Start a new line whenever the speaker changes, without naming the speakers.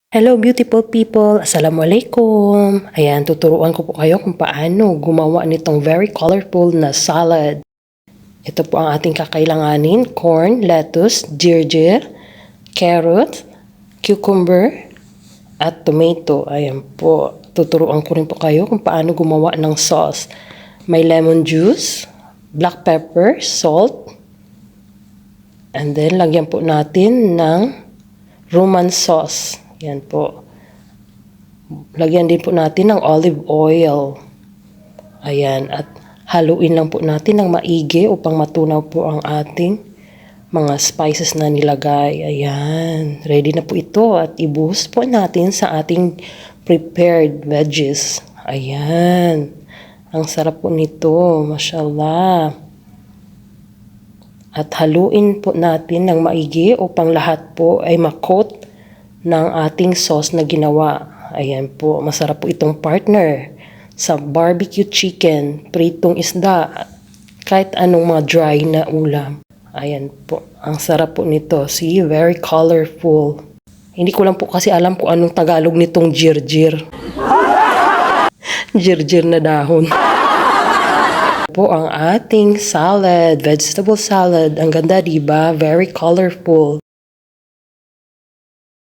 Hello beautiful people! Assalamualaikum! Ayan, tuturuan ko po kayo kung paano gumawa nitong very colorful na salad. Ito po ang ating kakailanganin: corn, lettuce, ginger, carrot, cucumber, at tomato. Ayan po, tuturuan ko rin po kayo kung paano gumawa ng sauce. May lemon juice, black pepper, salt, and then lagyan po natin ng Roman sauce. Yan po. Lagyan din po natin ng olive oil. Ayan. At haluin lang po natin ng maigi upang matunaw po ang ating mga spices na nilagay. Ayan. Ready na po ito. At ibuhos po natin sa ating prepared veggies. Ayan. Ang sarap po nito. Mashallah. At haluin po natin ng maigi upang lahat po ay makot ng ating sauce na ginawa. Ayan po, masarap po itong partner sa barbecue chicken, pritong isda, kahit anong mga dry na ulam. Ayan po, ang sarap po nito. See, very colorful. Hindi ko lang po kasi alam kung anong Tagalog nitong jirjir. Jirjir na dahon. Po ang ating salad, vegetable salad. Ang ganda, diba? Very colorful.